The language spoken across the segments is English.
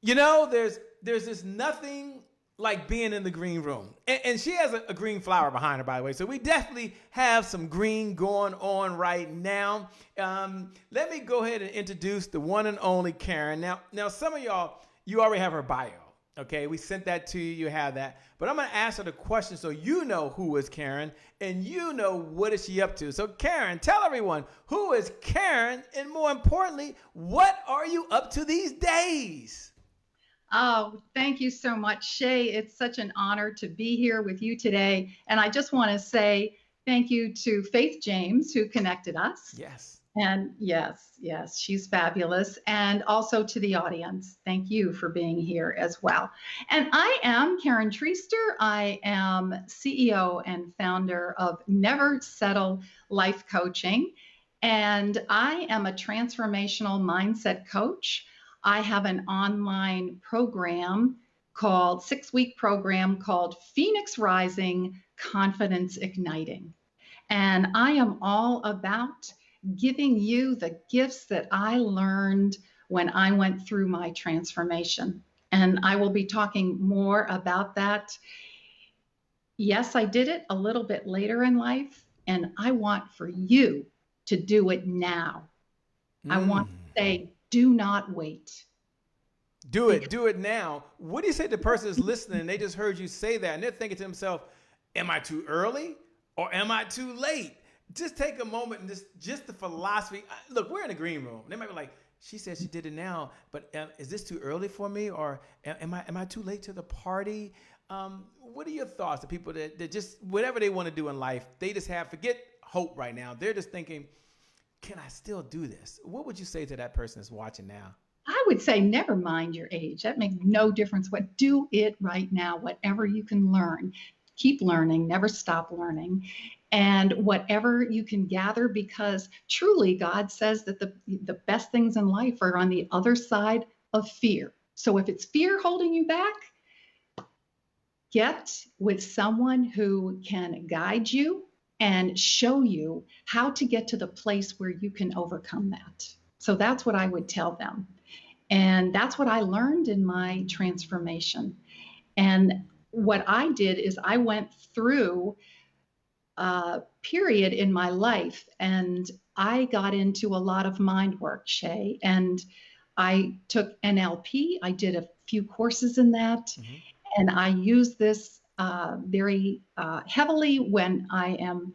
There's this nothing like being in the green room. And she has a green flower behind her, by the way. So we definitely have some green going on right now. Let me go ahead and introduce the one and only Caryn. Now, some of y'all, you already have her bio. Okay, we sent that to you. You have that. But I'm going to ask her the question so you know who is Caryn and you know what is she up to. So Caryn, tell everyone, who is Caryn? And more importantly, what are you up to these days? Oh, thank you so much, Shay. It's such an honor to be here with you today. And I just want to say thank you to Faith James, who connected us. Yes. And yes, she's fabulous. And also to the audience, thank you for being here as well. And I am Caryn Treister. I am CEO and founder of Never Settle Life Coaching. And I am a transformational mindset coach. I have an online program called 6-week program called Phoenix Rising Confidence Igniting. And I am all about giving you the gifts that I learned when I went through my transformation. And I will be talking more about that. Yes, I did it a little bit later in life, and I want for you to do it now. I want to say, do not wait. Do it now. What do you say to the person that's listening and they just heard you say that and they're thinking to themselves, am I too early or am I too late? Just take a moment and just the philosophy. Look, we're in a green room. They might be like, she said she did it now, but is this too early for me, or am I too late to the party? What are your thoughts to people that just whatever they want to do in life, they just forget hope right now. They're just thinking, can I still do this? What would you say to that person that's watching now? I would say never mind your age. That makes no difference. Do it right now, whatever you can learn. Keep learning, never stop learning. And whatever you can gather, because truly God says that the best things in life are on the other side of fear. So if it's fear holding you back, get with someone who can guide you and show you how to get to the place where you can overcome that. So that's what I would tell them. And that's what I learned in my transformation. And what I did is I went through a period in my life and I got into a lot of mind work, Shay, and I took NLP. I did a few courses in that, and I use this very heavily when I am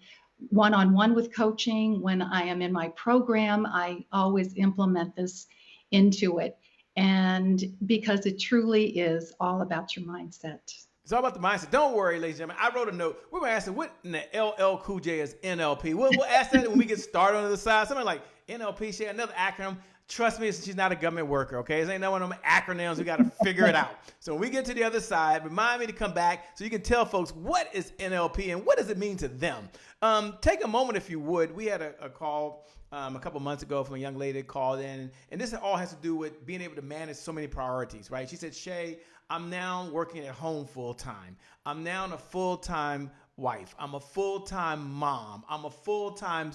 one-on-one with coaching. When I am in my program, I always implement this into it. And because it truly is all about your mindset. It's all about the mindset. Don't worry, ladies and gentlemen. I wrote a note. We're going to ask them what in the LL Cool J is NLP. We'll ask that when we get started on the side. Somebody like NLP, she had another acronym. Trust me, she's not a government worker, okay? This ain't no one of them acronyms. We got to figure it out. So when we get to the other side, remind me to come back so you can tell folks what is NLP and what does it mean to them. Take a moment, if you would. We had a call a couple months ago from a young lady that called in, and this all has to do with being able to manage so many priorities, right? She said, Shay, I'm now working at home full time. I'm now a full-time wife. I'm a full-time mom. I'm a full-time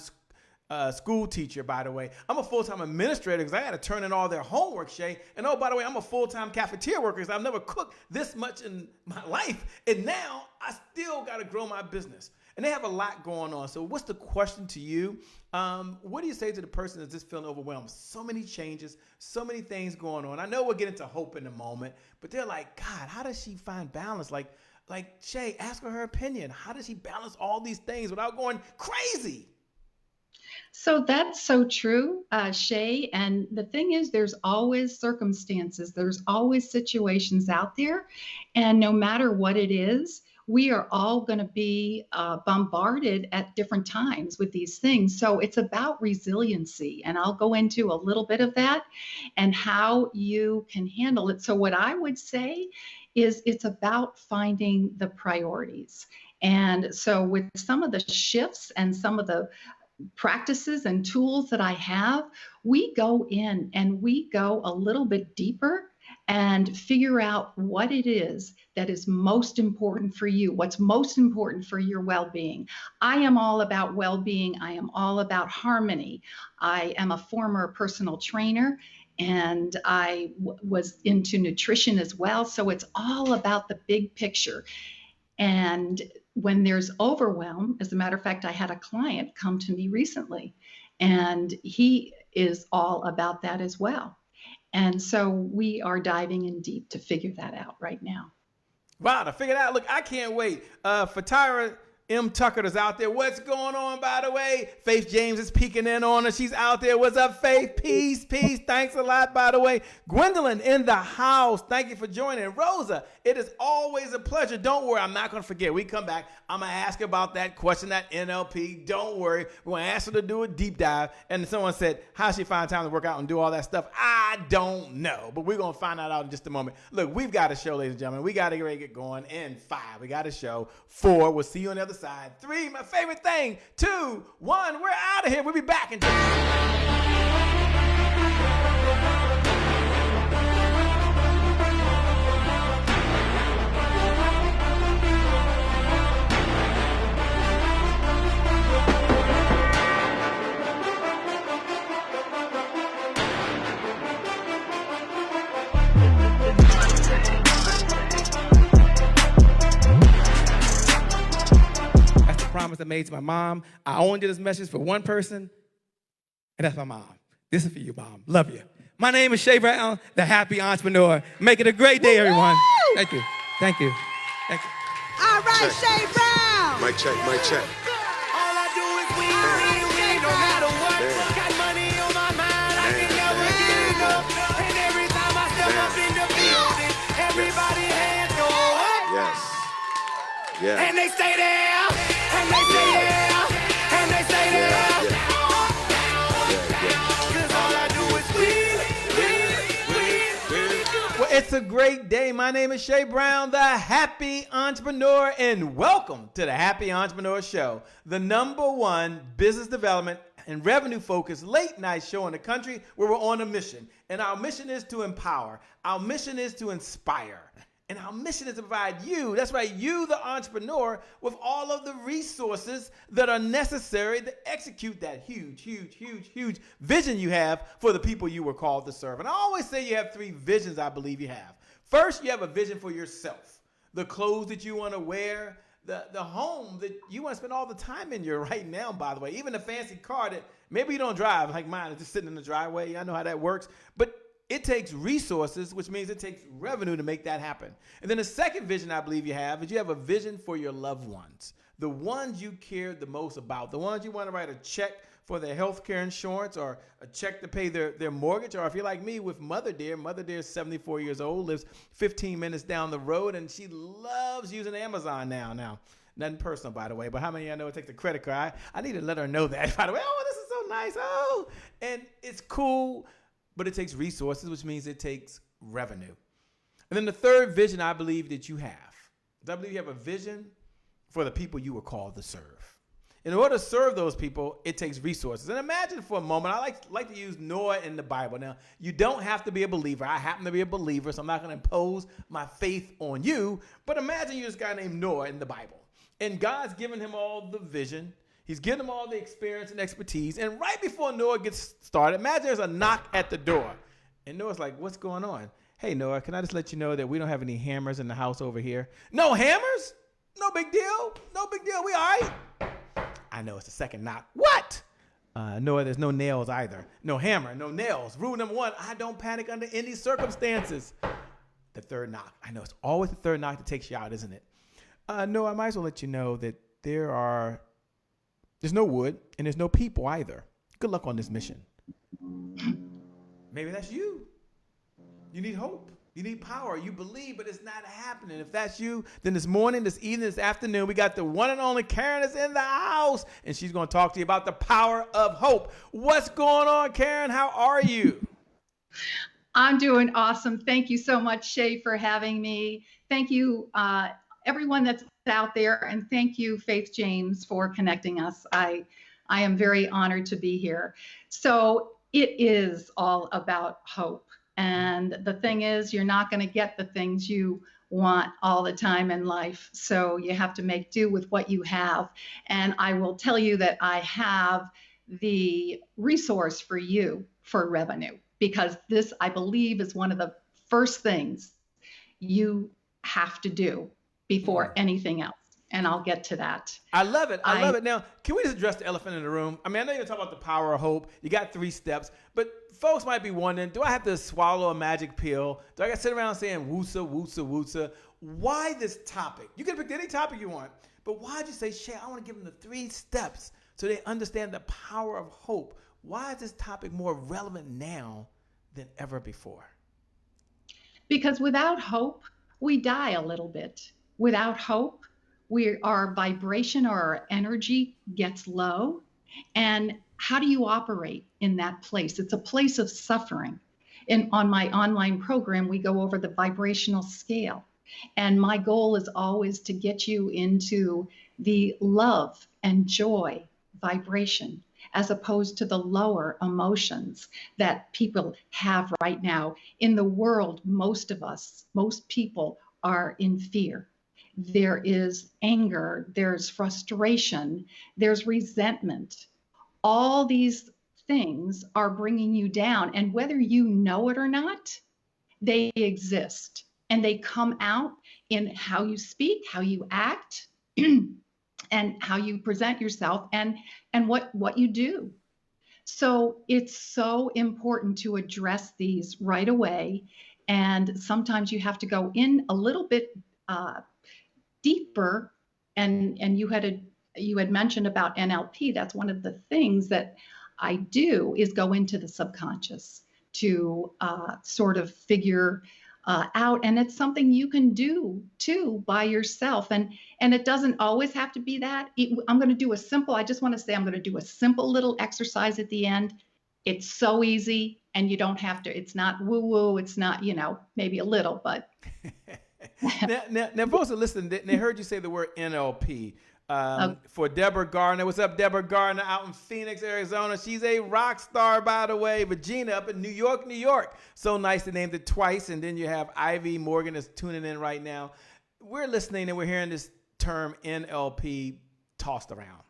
school teacher, by the way. I'm a full-time administrator because I had to turn in all their homework, Shay. And oh, by the way, I'm a full-time cafeteria worker because I've never cooked this much in my life. And now I still got to grow my business. And they have a lot going on. So what's the question to you? What do you say to the person that's just feeling overwhelmed? So many changes, so many things going on. I know we'll get into hope in a moment, but they're like, God, how does she find balance? Like Shay, ask her opinion. How does she balance all these things without going crazy? So that's so true, Shay. And the thing is, there's always circumstances. There's always situations out there. And no matter what it is, we are all going to be bombarded at different times with these things. So it's about resiliency. And I'll go into a little bit of that and how you can handle it. So what I would say is it's about finding the priorities. And so with some of the shifts and some of the practices and tools that I have, we go in and we go a little bit deeper and figure out what it is that is most important for you, what's most important for your well-being. I am all about well-being. I am all about harmony. I am a former personal trainer, and I was into nutrition as well. So it's all about the big picture. And when there's overwhelm, as a matter of fact, I had a client come to me recently, and he is all about that as well. And so we are diving in deep to figure that out right now. Wow, to figure it out. Look, I can't wait. For Tyra M. Tucker is out there. What's going on, by the way? Faith James is peeking in on her. She's out there. What's up, Faith? Peace, peace. Thanks a lot, by the way. Gwendolyn in the house. Thank you for joining. Rosa, it is always a pleasure. Don't worry. I'm not going to forget. We come back. I'm going to ask about that question, that NLP. Don't worry. We're going to ask her to do a deep dive. And someone said, how she find time to work out and do all that stuff? I don't know. But we're going to find that out in just a moment. Look, we've got a show, ladies and gentlemen. We got to get ready to get going. In 5, we got a show. 4, we'll see you on the other side. 3, my favorite thing. 2, 1, we're out of here. We'll be back in just a minute. Promise I made to my mom. I only did this message for one person, and that's my mom. This is for you, Mom. Love you. My name is Shay Brown, the happy entrepreneur. Make it a great day, everyone. Thank you. Thank you. Thank you. All right, Shay Brown. Mic check, mic check. All I do is win, no matter what. Got money on my mind, I can never get enough. And every time I step up in the building, everybody hands go up. Yes. Yeah. And they stay there. And they say yeah, and they say yeah. Cause all I do is win. Well, it's a great day. My name is Shay Brown, the happy entrepreneur, and welcome to the Happy Entrepreneur Show, the #1 business development and revenue focused late night show in the country where we're on a mission. And our mission is to empower. Our mission is to inspire. And our mission is to provide you, that's right, you, the entrepreneur, with all of the resources that are necessary to execute that huge vision you have for the people you were called to serve. And I always say you have 3 visions I believe you have. First, you have a vision for yourself, the clothes that you want to wear, the home that you want to spend all the time in your right now, by the way, even a fancy car that maybe you don't drive, like mine, is just sitting in the driveway. I know how that works. But it takes resources, which means it takes revenue to make that happen. And then the second vision I believe you have is you have a vision for your loved ones, the ones you care the most about, the ones you want to write a check for their health care insurance or a check to pay their mortgage. Or if you're like me with Mother Dear is 74 years old, lives 15 minutes down the road, and she loves using Amazon now. Nothing personal, by the way, but how many of y'all know it takes a credit card? I need to let her know that, by the way. Oh, this is so nice. Oh, and it's cool. But it takes resources, which means it takes revenue. And then the third vision I believe that you have is I believe you have a vision for the people you were called to serve. In order to serve those people, it takes resources. And imagine for a moment, I like to use Noah in the Bible. Now, you don't have to be a believer. I happen to be a believer, so I'm not going to impose my faith on you. But imagine you're this guy named Noah in the Bible. And God's given him all the vision. He's getting them all the experience and expertise. And right before Noah gets started, imagine there's a knock at the door. And Noah's like, what's going on? Hey, Noah, can I just let you know that we don't have any hammers in the house over here? No hammers? No big deal. No big deal. We all right? I know it's the second knock. What? Noah, there's no nails either. No hammer, no nails. Rule number 1, I don't panic under any circumstances. The third knock. I know it's always the third knock that takes you out, isn't it? Noah, I might as well let you know that there's no wood, and there's no people either. Good luck on this mission. Maybe that's you. You need hope. You need power. You believe, but it's not happening. If that's you, then this morning, this evening, this afternoon, we got the one and only Caryn is in the house, and she's going to talk to you about the power of hope. What's going on, Caryn? How are you? I'm doing awesome. Thank you so much, Shay, for having me. Thank you, everyone that's out there, and thank you, Faith James, for connecting us. I am very honored to be here. So it is all about hope. And the thing is, you're not going to get the things you want all the time in life. So you have to make do with what you have. And I will tell you that I have the resource for you for revenue. because this, I believe, is one of the first things you have to do before anything else. And I'll get to that. I love it. I love it. Now, can we just address the elephant in the room? I mean, I know you're talking about the power of hope. You got 3 steps, but folks might be wondering, do I have to swallow a magic pill? Do I got to sit around saying woosa, woosa, woosa? Why this topic? You can pick any topic you want, but why'd you say, Shay, I want to give them the 3 steps so they understand the power of hope? Why is this topic more relevant now than ever before? Because without hope, we die a little bit. Without hope, our vibration or our energy gets low. And how do you operate in that place? It's a place of suffering. And on my online program, we go over the vibrational scale. And my goal is always to get you into the love and joy vibration, as opposed to the lower emotions that people have right now. In the world, most people are in fear. There is anger, there's frustration, there's resentment. All these things are bringing you down. And whether you know it or not, they exist. And they come out in how you speak, how you act, and how you present yourself, and what you do. So it's so important to address these right away. And sometimes you have to go in a little bit deeper. And you had mentioned about NLP. That's one of the things that I do, is go into the subconscious to sort of figure out. And it's something you can do too by yourself. And it doesn't always have to be that. I'm going to do I just want to say I'm going to do a simple little exercise at the end. It's so easy, and you don't have to, it's not woo-woo. It's not, maybe a little, but. now, folks are listening. They heard you say the word NLP. For Deborah Gardner. What's up, Deborah Gardner out in Phoenix, Arizona? She's a rock star, by the way. Regina up in New York, New York. So nice to name it twice. And then you have Ivy Morgan that's tuning in right now. We're listening and we're hearing this term NLP tossed around.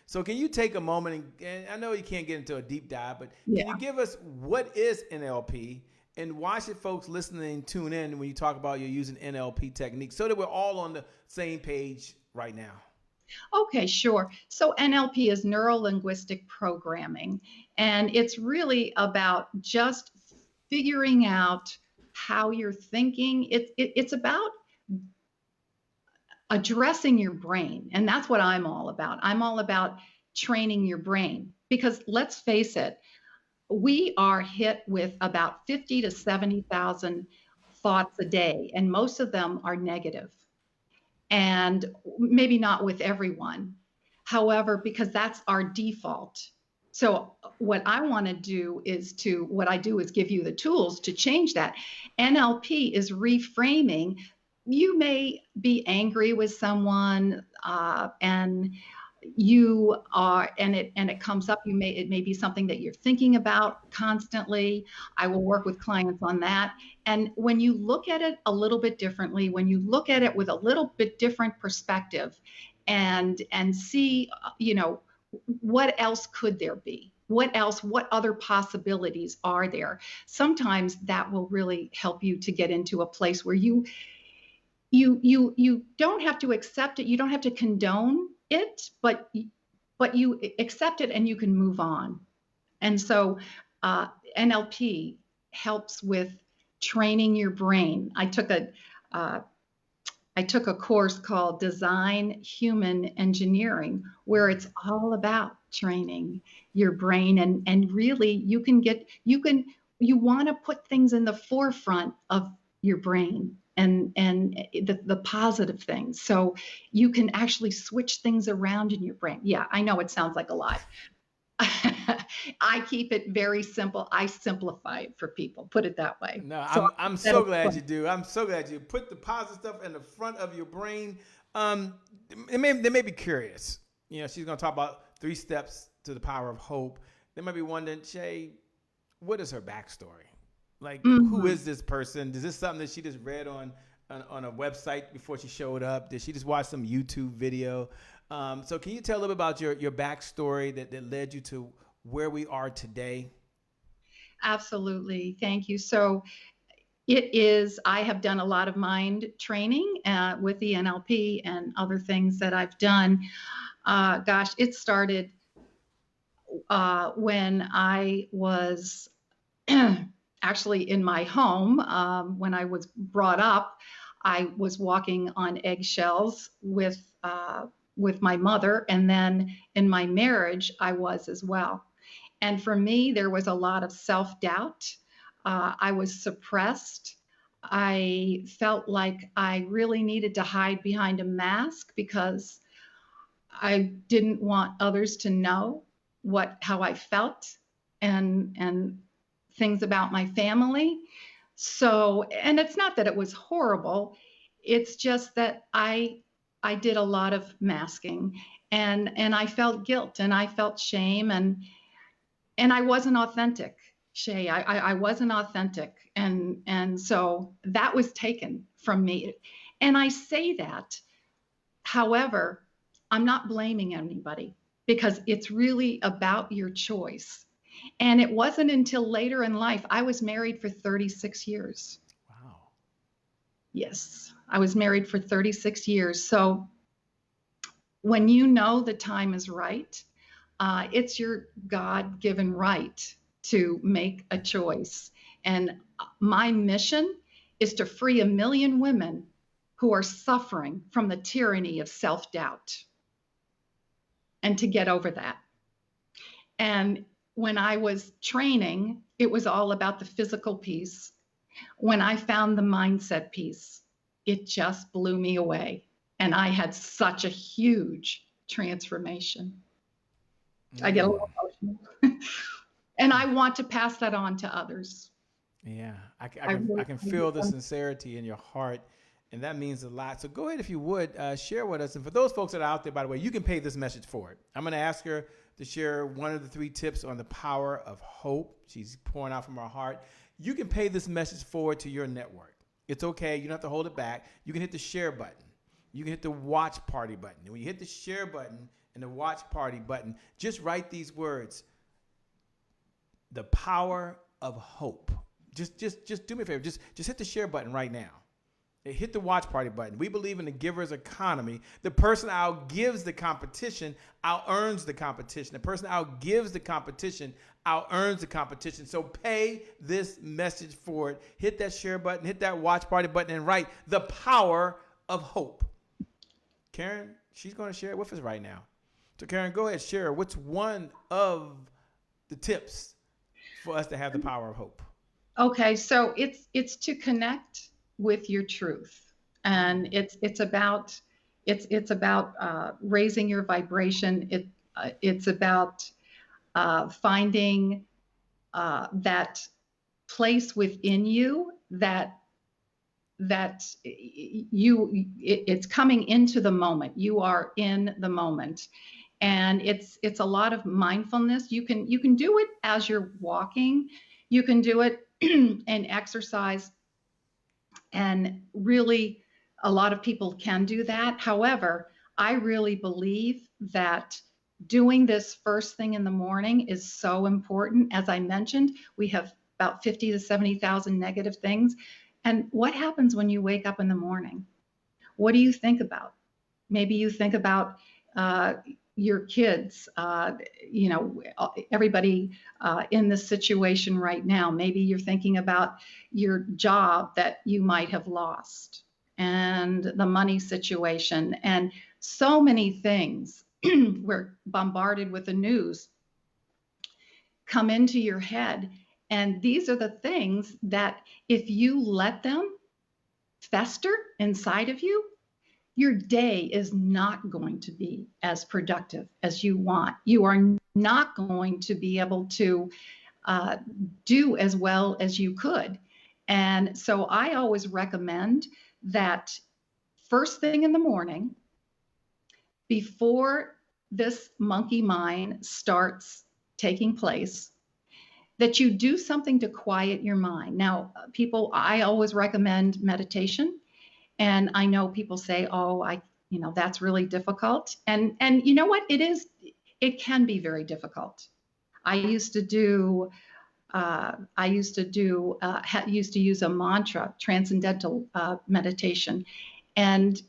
So can you take a moment, and I know you can't get into a deep dive, but can you give us what is NLP? And why should folks listening tune in when you talk about you're using NLP techniques, so that we're all on the same page right now? Okay, sure. So NLP is neuro-linguistic programming, and it's really about just figuring out how you're thinking. It's about addressing your brain, and that's what I'm all about. I'm all about training your brain, because let's face it, we are hit with about 50 to 70,000 thoughts a day, and most of them are negative. And maybe not with everyone. However, because that's our default. So what I want to do is give you the tools to change that. NLP is reframing. You may be angry with someone, and you are, and it comes up. It may be something that you're thinking about constantly. I will work with clients on that. And when you look at it a little bit differently, when you look at it with a little bit different perspective, and see, what else could there be? What other possibilities are there? Sometimes that will really help you to get into a place where you don't have to accept it. You don't have to condone it, but you accept it and you can move on. And so NLP helps with training your brain. I took a course called Design Human Engineering, where it's all about training your brain, and really you want to put things in the forefront of your brain, and the positive things, so you can actually switch things around in your brain. Yeah, I know it sounds like a lot. I keep it very simple. I simplify it for people. Put it that way. No, so I'm so glad you do. I'm so glad you put the positive stuff in the front of your brain. They may be curious. She's going to talk about 3 steps to the power of hope. They might be wondering, Shay, what is her backstory? Like, who is this person? Is this something that she just read on a website before she showed up? Did she just watch some YouTube video? So can you tell a little bit about your backstory that led you to where we are today? Absolutely. Thank you. So it is, I have done a lot of mind training with the NLP and other things that I've done. Gosh, it started when I was actually in my home. When I was brought up, I was walking on eggshells with my mother, and then in my marriage, I was as well. And for me, there was a lot of self-doubt. I was suppressed. I felt like I really needed to hide behind a mask because I didn't want others to know how I felt and things about my family. So, and it's not that it was horrible. It's just that I did a lot of masking, and I felt guilt and I felt shame, and I wasn't authentic, Shay. I wasn't authentic. And so that was taken from me. And I say that, however, I'm not blaming anybody because it's really about your choice. And it wasn't until later in life, I was married for 36 years. Wow. Yes, I was married for 36 years. So when you know the time is right, it's your God-given right to make a choice. And my mission is to free 1 million women who are suffering from the tyranny of self-doubt and to get over that. And when I was training, it was all about the physical piece. When I found the mindset piece, it just blew me away. And I had such a huge transformation. I get a little emotional. And I want to pass that on to others. Yeah, I can feel the sincerity in your heart, and that means a lot. So go ahead, if you would, share with us. And for those folks that are out there, by the way, you can pay this message forward. I'm going to ask her to share one of the 3 tips on the power of hope. She's pouring out from her heart. You can pay this message forward to your network. It's okay. You don't have to hold it back. You can hit the share button. You can hit the watch party button. And when you hit the share button and the watch party button, just write these words: the power of hope. Just do me a favor. Just hit the share button right now. Hit the watch party button. We believe in the giver's economy. The person outgives the competition, out-earns the competition. The person outgives the competition, out-earns the competition. So pay this message forward. Hit that share button, hit that watch party button, and write the power of hope. Caryn, she's going to share it with us right now. So Caryn, go ahead, share. What's one of the tips for us to have the power of hope? Okay, so it's to connect with your truth, and it's about raising your vibration. It's about finding that place within you that it's coming into the moment. You are in the moment. And it's a lot of mindfulness. You can do it as you're walking. You can do it and exercise. And really, a lot of people can do that. However, I really believe that doing this first thing in the morning is so important. As I mentioned, we have about 50 to 70,000 negative things. And what happens when you wake up in the morning? What do you think about? Maybe you think about your kids, everybody in this situation right now. Maybe you're thinking about your job that you might have lost and the money situation and so many things. We're bombarded with the news come into your head. And these are the things that if you let them fester inside of you, your day is not going to be as productive as you want. You are not going to be able to do as well as you could. And so I always recommend that first thing in the morning, before this monkey mind starts taking place, that you do something to quiet your mind. Now, I always recommend meditation. And I know people say, oh, that's really difficult. And you know what? It can be very difficult. I used to do I used to use a mantra, transcendental meditation, and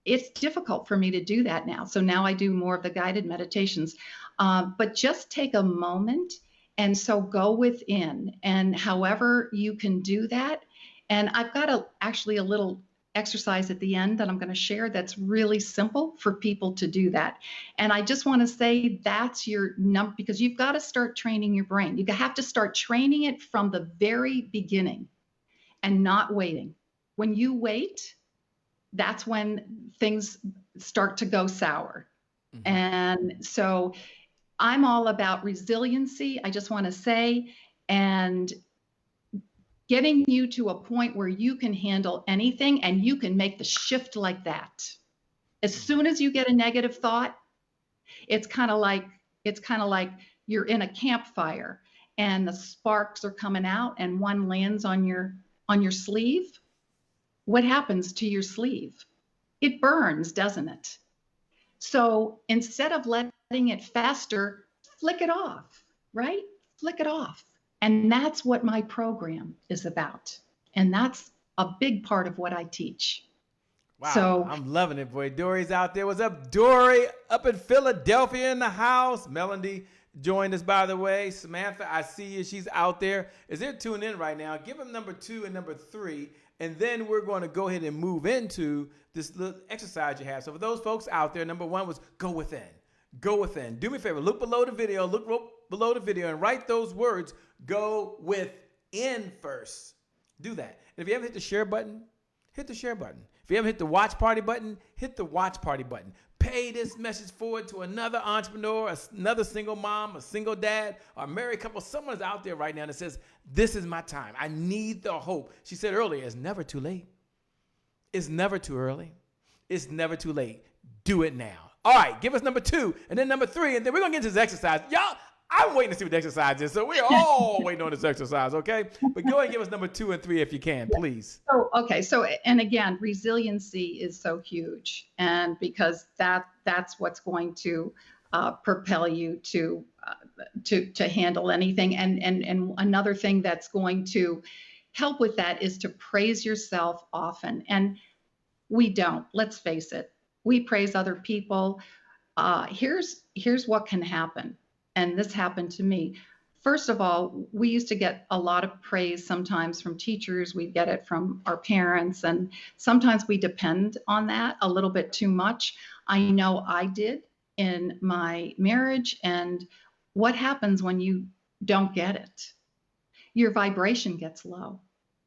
it's difficult for me to do that now. So now I do more of the guided meditations, but just take a moment. And so go within, and however you can do that. And I've got actually a little exercise at the end that I'm going to share that's really simple for people to do that. And I just want to say that's your number, because you've got to start training your brain. You have to start training it from the very beginning and not waiting. When you wait, that's when things start to go sour. Mm-hmm. And so I'm all about resiliency, I just want to say, and getting you to a point where you can handle anything and you can make the shift like that. As soon as you get a negative thought, it's kind of like you're in a campfire and the sparks are coming out and one lands on your sleeve. What happens to your sleeve? It burns, doesn't it? So instead of letting it fester, flick it off, right? Flick it off. And that's what my program is about. And that's a big part of what I teach. Wow, so, I'm loving it, boy. Dory's out there. What's up, Dory? Up in Philadelphia in the house. Melody joined us, by the way. Samantha, I see you. She's out there. As they're tuning in right now, give them number 2 and number 3. And then we're going to go ahead and move into this little exercise you have. So for those folks out there, number 1 was go within. Go within. Do me a favor. Look below the video. Look below the video and write those words. Go within first. Do that. And if you haven't hit the share button, hit the share button. If you haven't hit the watch party button, hit the watch party button. Pay this message forward to another entrepreneur, another single mom, a single dad, or a married couple. Someone's out there right now that says, this is my time. I need the hope. She said earlier, it's never too late. It's never too early. It's never too late. Do it now. All right, give us number 2 and then number 3, and then we're going to get into this exercise. Y'all, I'm waiting to see what the exercise is, so we're all waiting on this exercise, okay? But go ahead and give us number 2 and 3 if you can, please. Oh, okay. So, and again, resiliency is so huge, and because that's what's going to propel you to handle anything. And another thing that's going to help with that is to praise yourself often. And we don't. Let's face it. We praise other people. Here's what can happen. And this happened to me. First of all, we used to get a lot of praise sometimes from teachers. We'd get it from our parents. And sometimes we depend on that a little bit too much. I know I did in my marriage. And what happens when you don't get it? Your vibration gets low.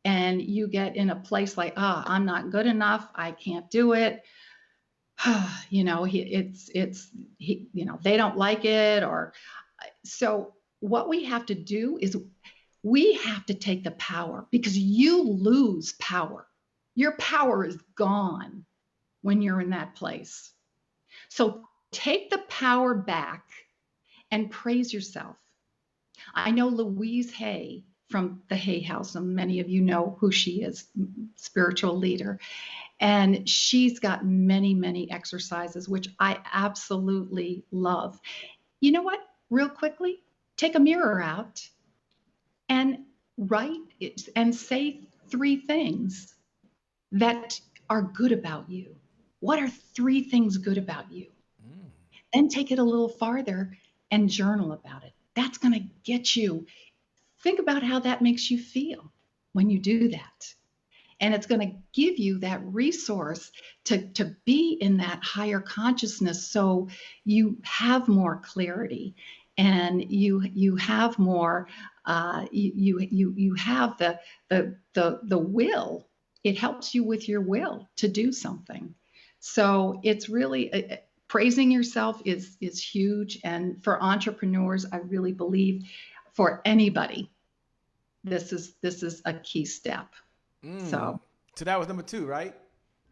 And you get in a place like, I'm not good enough. I can't do it. They don't like it. Or so what we have to do is we have to take the power, because you lose power. Your power is gone when you're in that place. So take the power back and praise yourself. I know Louise Hay from the Hay House, and many of you know who she is, spiritual leader. And she's got many, many exercises, which I absolutely love. You know what? Real quickly, take a mirror out and write it and say 3 things that are good about you. What are 3 things good about you? Then take it a little farther and journal about it. That's going to get you. Think about how that makes you feel when you do that. And it's going to give you that resource to be in that higher consciousness, so you have more clarity and you have more you have the will. It helps you with your will to do something. So it's really praising yourself is huge. And for entrepreneurs, I really believe for anybody, this is a key step. So that was number 2, right?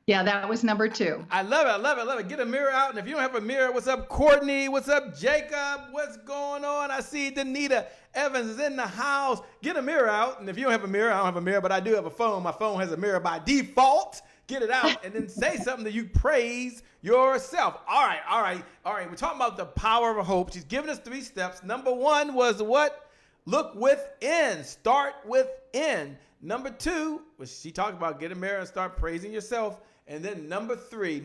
Yeah, that was number 2. I love it. I love it. I love it. Get a mirror out. And if you don't have a mirror, what's up, Courtney? What's up, Jacob? What's going on? I see Danita Evans is in the house. Get a mirror out. And if you don't have a mirror, I don't have a mirror, but I do have a phone. My phone has a mirror by default. Get it out and then say something that you praise yourself. All right. We're talking about the power of hope. She's giving us 3 steps. Number 1 was what? Look within. Start within. Number 2, which she talked about, get a mirror and start praising yourself. And then number three,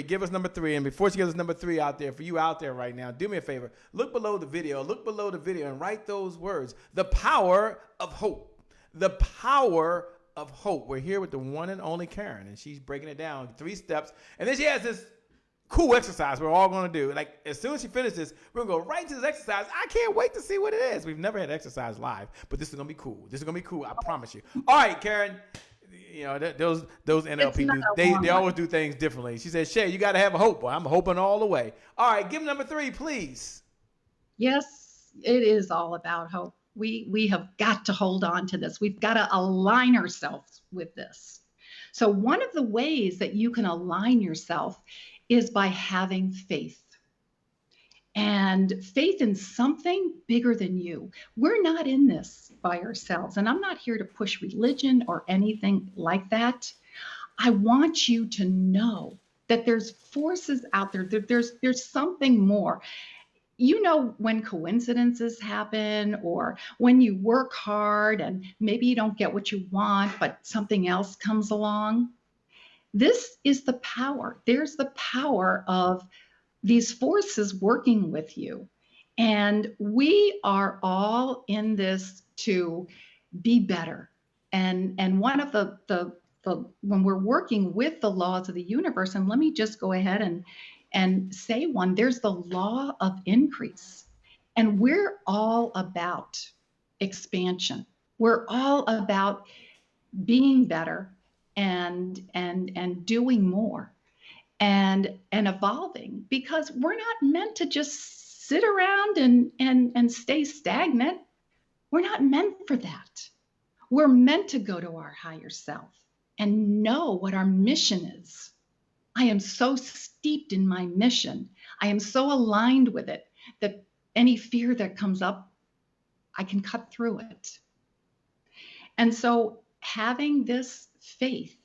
give us number 3. And before she gives us number 3 out there, for you out there right now, do me a favor. Look below the video and write those words. The power of hope. The power of hope. We're here with the one and only Caryn, and she's breaking it down 3 steps. And then she has this cool exercise we're all going to do. Like, as soon as she finishes this, we're going to go right to this exercise. I can't wait to see what it is. We've never had exercise live, but this is going to be cool. I promise you. All right, Caryn. You know, those NLP dudes, they always do things differently. She said, Shay, you got to have a hope. Well, I'm hoping all the way. All right, give number 3, please. Yes, it is all about hope. We have got to hold on to this. We've got to align ourselves with this. So one of the ways that you can align yourself is by having faith. And faith in something bigger than you. We're not in this by ourselves. And I'm not here to push religion or anything like that. I want you to know that there's forces out there, that there's something more. You know, when coincidences happen, or when you work hard and maybe you don't get what you want, but something else comes along. This is the power. There's the power of these forces working with you. And we are all in this to be better. And one of the when we're working with the laws of the universe, and let me just go ahead and say one, there's the law of increase. And we're all about expansion. We're all about being better and doing more. And evolving, because we're not meant to just sit around and stay stagnant. We're not meant for that. We're meant to go to our higher self and know what our mission is. I am so steeped in my mission. I am so aligned with it that any fear that comes up, I can cut through it. And so having this faith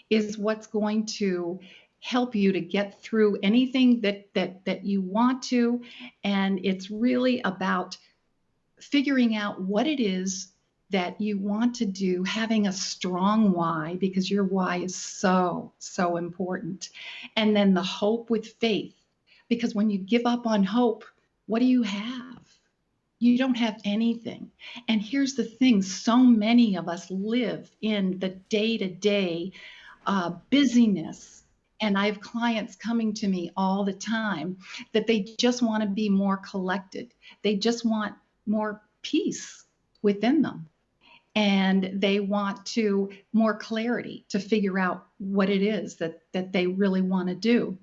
is what's going to help you to get through anything that you want to. And it's really about figuring out what it is that you want to do, having a strong why, because your why is so, so important. And then the hope with faith, because when you give up on hope, what do you have? You don't have anything. And here's the thing, so many of us live in the day-to-day busyness. And I have clients coming to me all the time that they just want to be more collected. They just want more peace within them. And they want more clarity to figure out what it is that they really want to do.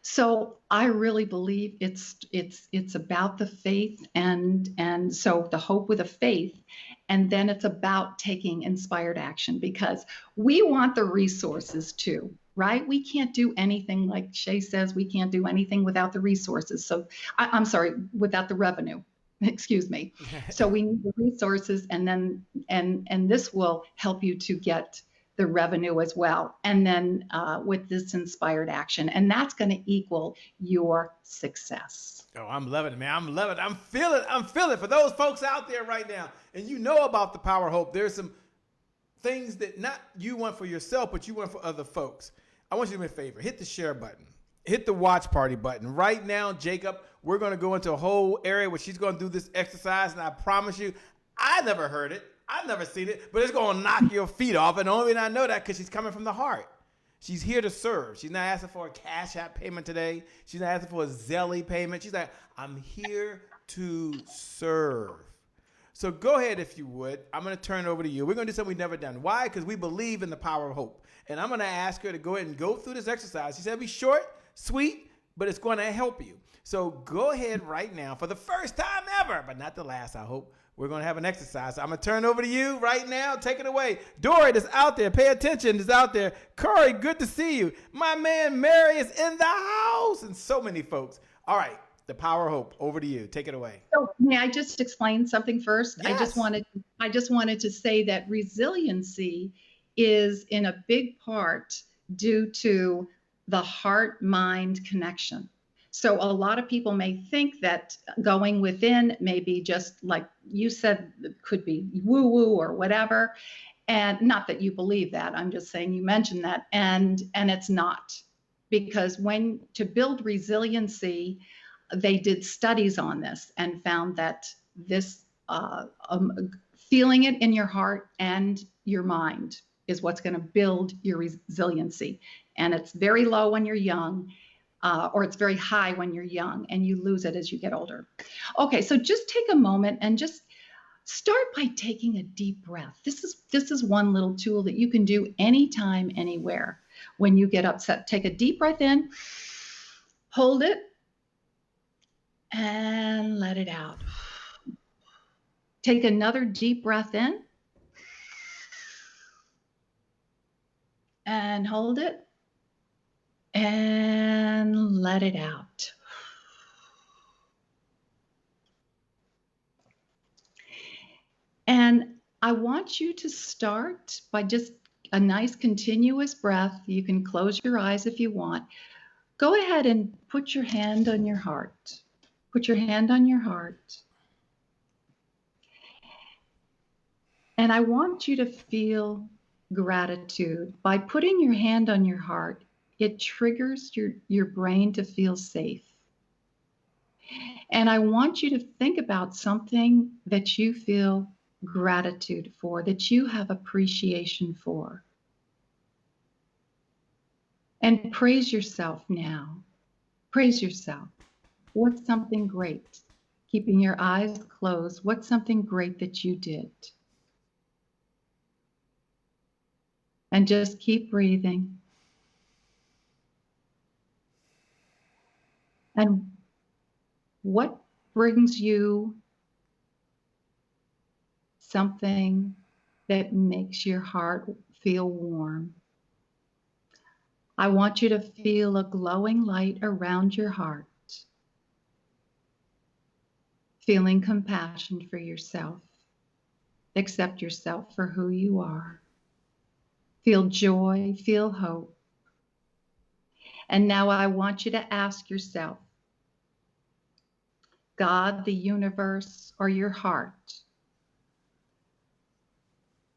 So I really believe it's about the faith and so the hope with a faith. And then it's about taking inspired action, because we want the resources too. Right? We can't do anything, like Shay says, we can't do anything without the resources. So I'm sorry, without the revenue, excuse me. So we need the resources, and then, and this will help you to get the revenue as well. And then with this inspired action, and that's going to equal your success. Oh, I'm loving it, man. I'm loving it. I'm feeling it. For those folks out there right now, and you know about the power of hope, there's some things that not you want for yourself, but you want for other folks. I want you to do me a favor. Hit the share button. Hit the watch party button. Right now, Jacob, we're going to go into a whole area where she's going to do this exercise, and I promise you, I never heard it. I've never seen it, but it's going to knock your feet off. And the only reason I know that because she's coming from the heart. She's here to serve. She's not asking for a Cash App payment today. She's not asking for a Zelle payment. She's like, I'm here to serve. So go ahead, if you would. I'm going to turn it over to you. We're going to do something we've never done. Why? Because we believe in the power of hope. And I'm going to ask her to go ahead and go through this exercise. She said it'll be short, sweet, but it's going to help you. So go ahead right now for the first time ever, but not the last, I hope. We're going to have an exercise. So I'm going to turn it over to you right now. Take it away. Dory is out there. Pay attention. Is out there. Corey, good to see you. My man Mary is in the house, and so many folks. All right. The power of hope. Over to you. Take it away. So may I just explain something first? Yes. I just wanted to say that resiliency is in a big part due to the heart-mind connection. So a lot of people may think that going within may be just like you said, it could be woo woo or whatever. And not that you believe that, I'm just saying you mentioned that, and it's not. Because when to build resiliency, they did studies on this and found that this feeling it in your heart and your mind is what's going to build your resiliency. And it's very low when you're young, or it's very high when you're young, and you lose it as you get older. Okay, so just take a moment and just start by taking a deep breath. This is one little tool that you can do anytime, anywhere. When you get upset, take a deep breath in, hold it, and let it out. Take another deep breath in and hold it and let it out. And I want you to start by just a nice continuous breath. You can close your eyes if you want. Go ahead and put your hand on your heart. Put your hand on your heart. And I want you to feel gratitude. By putting your hand on your heart, it triggers your brain to feel safe. And I want you to think about something that you feel gratitude for, that you have appreciation for. And praise yourself now. Praise yourself. What's something great? Keeping your eyes closed, what's something great that you did? And just keep breathing. And what brings you something that makes your heart feel warm? I want you to feel a glowing light around your heart, feeling compassion for yourself. Accept yourself for who you are. Feel joy, feel hope. And now I want you to ask yourself, God, the universe, or your heart,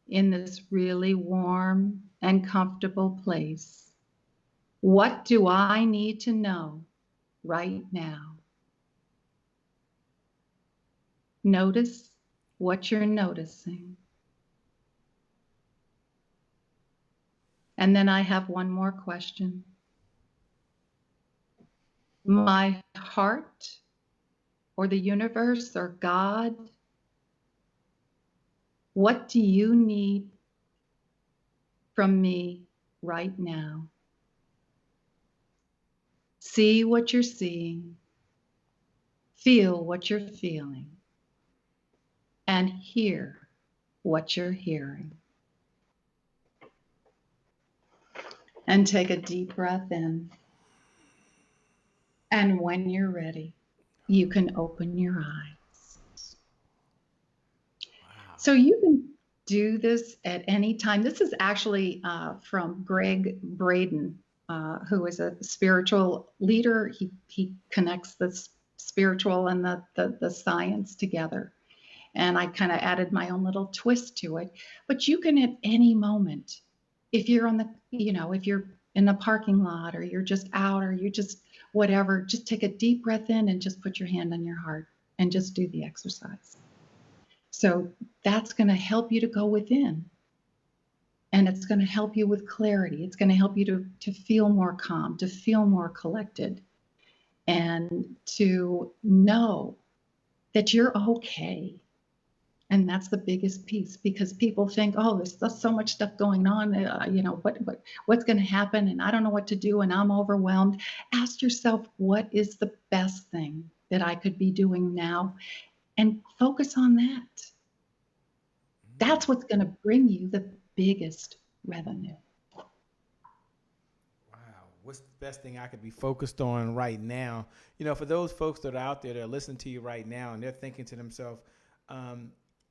in this really warm and comfortable place, what do I need to know right now? Notice what you're noticing. And then I have one more question. My heart, or the universe, or God, what do you need from me right now? See what you're seeing, feel what you're feeling, and hear what you're hearing. And take a deep breath in. And when you're ready, you can open your eyes. Wow. So you can do this at any time. This is actually from Greg Braden, who is a spiritual leader. He connects the spiritual and the science together. And I kind of added my own little twist to it. But you can at any moment, if you're on the, if you're in the parking lot, or you're just out, or you just whatever, just take a deep breath in and just put your hand on your heart and just do the exercise. So that's going to help you to go within. And it's going to help you with clarity. It's going to help you to feel more calm, to feel more collected, and to know that you're okay. And that's the biggest piece, because people think, oh, there's so much stuff going on, what's going to happen, and I don't know what to do, and I'm overwhelmed. Ask yourself, what is the best thing that I could be doing now? And focus on that. That's what's going to bring you the biggest revenue. Wow. What's the best thing I could be focused on right now? For those folks that are out there that are listening to you right now, and they're thinking to themselves,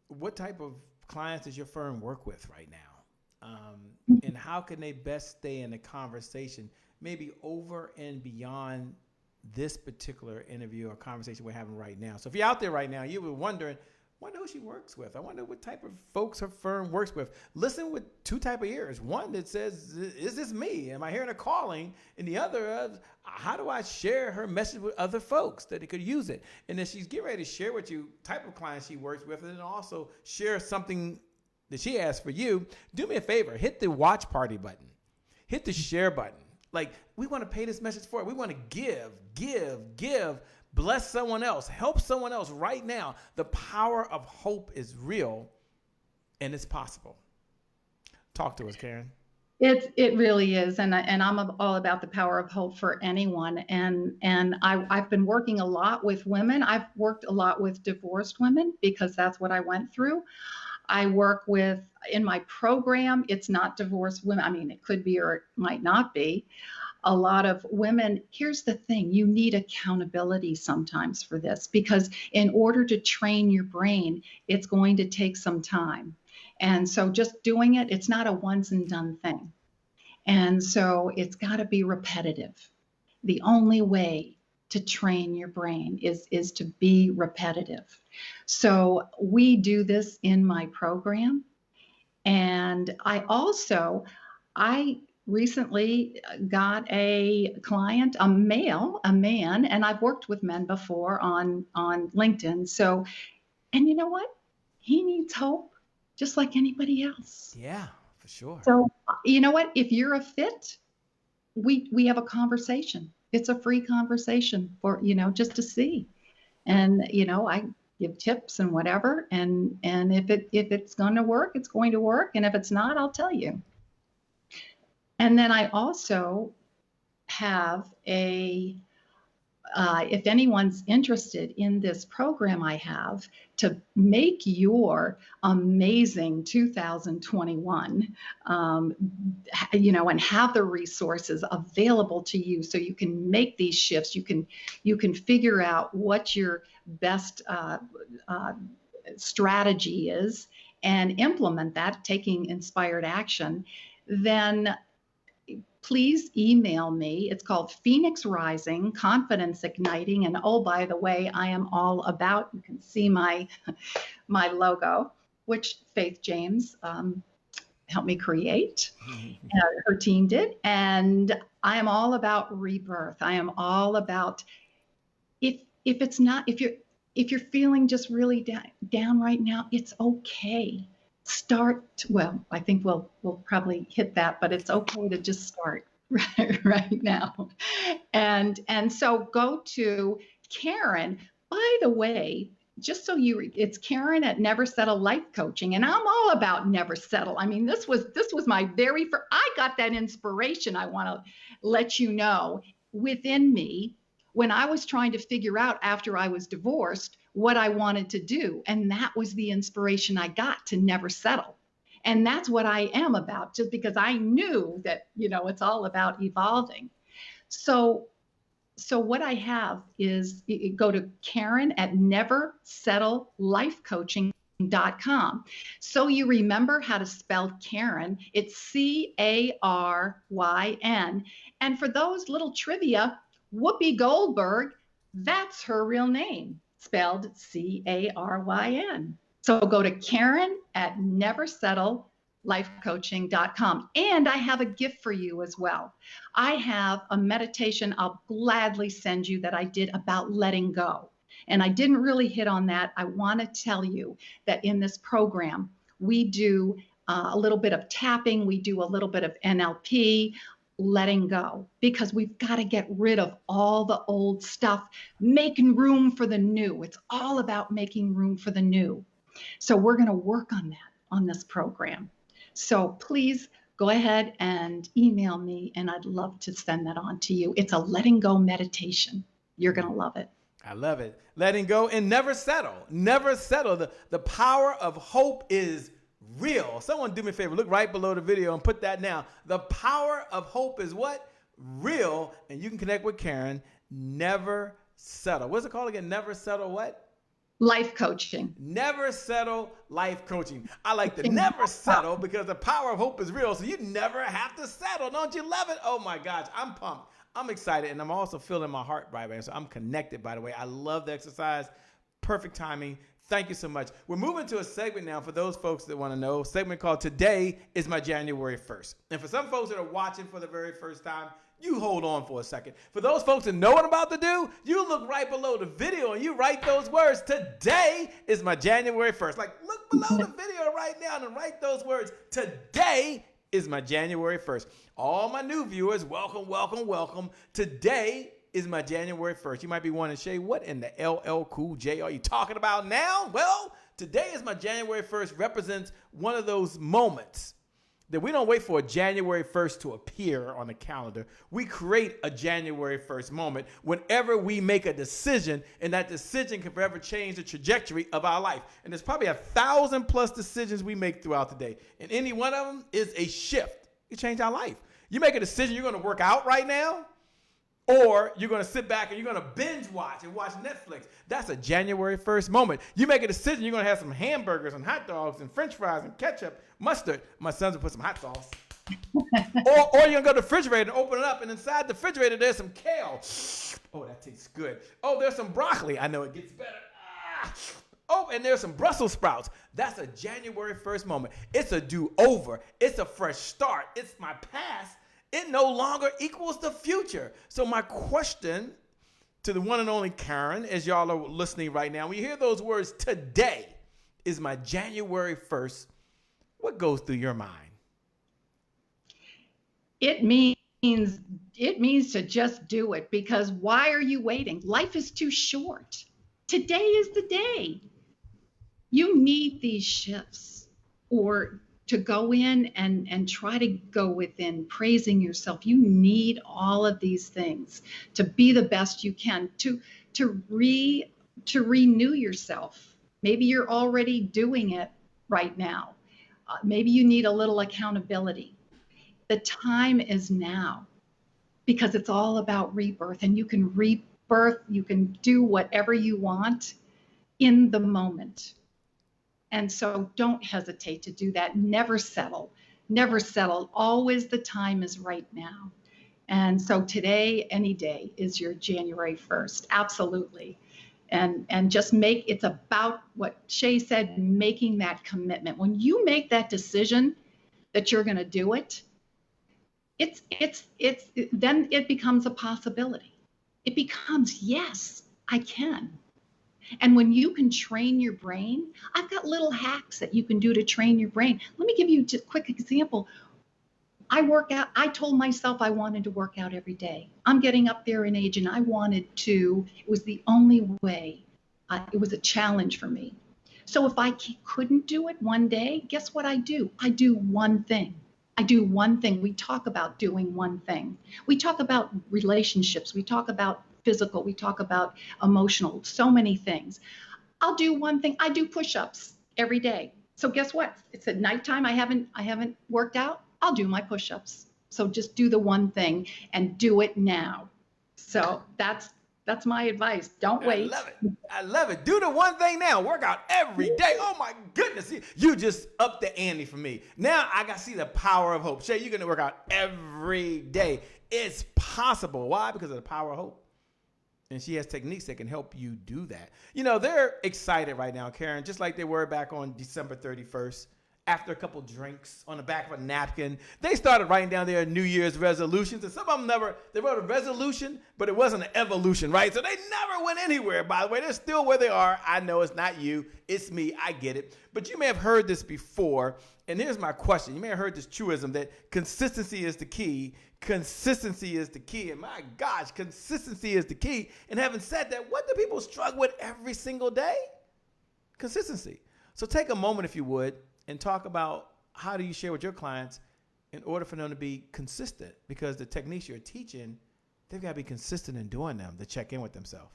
what type of clients does your firm work with right now? And how can they best stay in the conversation, maybe over and beyond this particular interview or conversation we're having right now. So if you're out there right now, you were wondering, I wonder who she works with. I wonder what type of folks her firm works with. Listen with two type of ears. One that says, is this me? Am I hearing a calling? And the other, how do I share her message with other folks that they could use it? And then she's getting ready to share with you type of clients she works with, and then also share something that she has for you. Do me a favor. Hit the watch party button. Hit the share button. Like, we want to pay this message forward. We want to give. Bless someone else. Help someone else right now. The power of hope is real, and it's possible. Talk to us, Caryn. It really is, and I'm all about the power of hope for anyone. And I've been working a lot with women. I've worked a lot with divorced women because that's what I went through. I work with, in my program, it's not divorced women. I mean, it could be or it might not be. A lot of women, here's the thing, you need accountability sometimes for this, because in order to train your brain, it's going to take some time. And so just doing it, it's not a once and done thing. And so it's got to be repetitive. The only way to train your brain is to be repetitive. So we do this in my program. And I recently got a client, a man, and I've worked with men before on LinkedIn. So, and you know what? He needs hope just like anybody else. Yeah, for sure. So, you know what? If you're a fit, we have a conversation. It's a free conversation for, just to see. And, I give tips and whatever. And if it's going to work, it's going to work. And if it's not, I'll tell you. And then I also have if anyone's interested in this program I have to make your amazing 2021, and have the resources available to you so you can make these shifts. You can figure out what your best strategy is and implement that, taking inspired action. Then please email me. It's called Phoenix Rising, Confidence Igniting. And oh, by the way, I am all about, you can see my logo, which Faith James helped me create. Her team did. And I am all about rebirth. I am all about, if you're feeling just really down right now, it's okay. I think we'll probably hit that, but it's okay to just start right now. And so go to Caryn. By the way, just so it's Caryn at Never Settle Life Coaching. And I'm all about never settle. I mean, this was my very first, I got that inspiration, I want to let you know, within me when I was trying to figure out after I was divorced what I wanted to do. And that was the inspiration I got to never settle. And that's what I am about, just because I knew that, it's all about evolving. So what I have is go to Caryn at neversettlelifecoaching.com. So you remember how to spell Caryn. It's Caryn. And for those little trivia, Whoopi Goldberg, that's her real name, spelled Caryn. So go to Caryn at neversettlelifecoaching.com. And I have a gift for you as well. I have a meditation I'll gladly send you that I did about letting go. And I didn't really hit on that. I want to tell you that in this program, we do a little bit of tapping. We do a little bit of NLP, letting go, because we've got to get rid of all the old stuff, making room for the new. It's all about making room for the new. So we're going to work on that on this program. So please go ahead and email me, and I'd love to send that on to you. It's a letting go meditation. You're going to love it. I love it. Letting go and never settle. Never settle. The power of hope is real. Someone do me a favor. Look right below the video and put that down. The power of hope is what? Real. And you can connect with Caryn. Never settle. What's it called again? Never settle what? Life coaching. Never settle life coaching. I like the never settle because the power of hope is real. So you never have to settle. Don't you love it? Oh my gosh. I'm pumped. I'm excited, and I'm also feeling my heart vibrate. So I'm connected, by the way. I love the exercise. Perfect timing. Thank you so much. We're moving to a segment now for those folks that want to know. A segment called Today is My January 1st. And for some folks that are watching for the very first time, you hold on for a second. For those folks that know what I'm about to do, you look right below the video and you write those words. Today is my January 1st. Like, look below the video right now and write those words. Today is my January 1st. All my new viewers, welcome, welcome, welcome. Today is my January 1st. You might be wondering, Shay, what in the LL Cool J are you talking about now? Well, today is my January 1st represents one of those moments that we don't wait for a January 1st to appear on the calendar. We create a January 1st moment whenever we make a decision, and that decision can forever change the trajectory of our life. And there's probably 1,000+ decisions we make throughout the day, and any one of them is a shift. It change our life. You make a decision, you're going to work out right now, or you're going to sit back and you're going to binge watch and watch Netflix. That's a January 1st moment. You make a decision, you're going to have some hamburgers and hot dogs and french fries and ketchup, mustard. My sons will put some hot sauce. or you're going to go to the refrigerator and open it up, and inside the refrigerator there's some kale. Oh, that tastes good. Oh, there's some broccoli. I know it gets better. Oh, and there's some Brussels sprouts. That's a January 1st moment. It's a do-over. It's a fresh start. It's my past. It no longer equals the future. So my question to the one and only Caryn, as y'all are listening right now, when you hear those words, today is my January 1st, what goes through your mind? It means to just do it, because why are you waiting? Life is too short. Today is the day. You need these shifts, or to go in and try to go within, praising yourself. You need all of these things to be the best you can, to renew yourself. Maybe you're already doing it right now. Maybe you need a little accountability. The time is now, because it's all about rebirth, and you can rebirth, you can do whatever you want in the moment. And so don't hesitate to do that. Never settle. Never settle. Always the time is right now. And so today, any day, is your January 1st. Absolutely. And just it's about what Shay said, making that commitment. When you make that decision that you're going to do it, then it becomes a possibility. It becomes, yes, I can. And when you can train your brain, I've got little hacks that you can do to train your brain. Let me give you just a quick example. I work out. I told myself I wanted to work out every day. I'm getting up there in age, and I wanted to. It was the only way. It was a challenge for me. So if I couldn't do it one day, guess what I do? I do one thing. I do one thing. We talk about doing one thing. We talk about relationships. We talk about physical. We talk about emotional. So many things. I'll do one thing. I do push-ups every day. So guess what? It's at nighttime. I haven't worked out. I'll do my push-ups. So just do the one thing and do it now. So that's my advice. Don't wait. I love it. I love it. Do the one thing now. Work out every day. Oh my goodness. You just upped the ante for me. Now I got to see the power of hope. Shay, you're going to work out every day. It's possible. Why? Because of the power of hope. And she has techniques that can help you do that. You know, they're excited right now, Caryn, just like they were back on December 31st. After a couple drinks on the back of a napkin, they started writing down their New Year's resolutions. And some of them they wrote a resolution, but it wasn't an evolution, right? So they never went anywhere, by the way. They're still where they are. I know it's not you. It's me. I get it. But you may have heard this before. And here's my question. You may have heard this truism that consistency is the key. Consistency is the key. And my gosh, consistency is the key. And having said that, what do people struggle with every single day? Consistency. So take a moment, if you would, and talk about how do you share with your clients in order for them to be consistent, because the techniques you're teaching, they've got to be consistent in doing them to check in with themselves.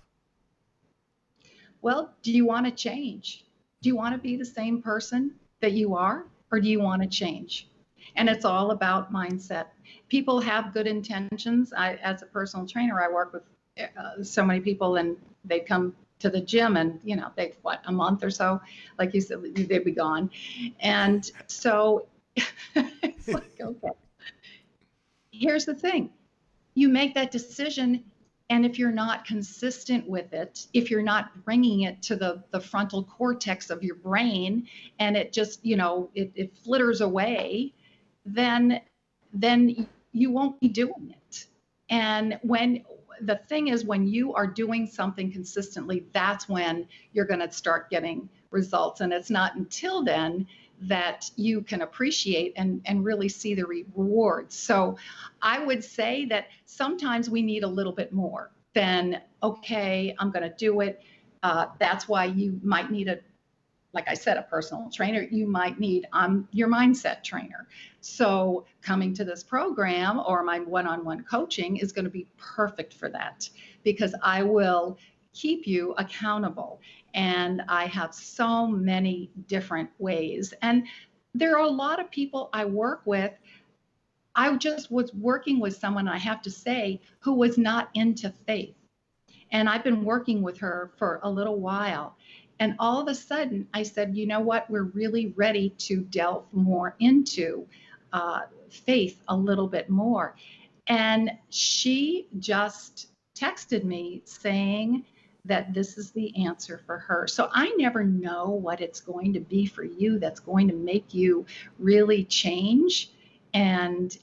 Well, do you want to change? Do you want to be the same person that you are, or do you want to change? And it's all about mindset. People have good intentions. As a personal trainer, I work with so many people, and they come to the gym, and a month or so, like you said, they'd be gone. And so it's like, okay, here's the thing. you make that decision. And if you're not consistent with it, if you're not bringing it to the frontal cortex of your brain and it just, it flitters away, then you won't be doing it. And when the thing is, when you are doing something consistently, that's when you're going to start getting results. And it's not until then that you can appreciate and really see the rewards. So I would say that sometimes we need a little bit more than, okay, I'm going to do it. That's why you might need like I said, a personal trainer. You might need your mindset trainer. So coming to this program or my one-on-one coaching is going to be perfect for that, because I will keep you accountable. And I have so many different ways. And there are a lot of people I work with. I just was working with someone, I have to say, who was not into faith. And I've been working with her for a little while. And all of a sudden, I said, you know what? We're really ready to delve more into faith a little bit more. And she just texted me saying that this is the answer for her. So I never know what it's going to be for you that's going to make you really change and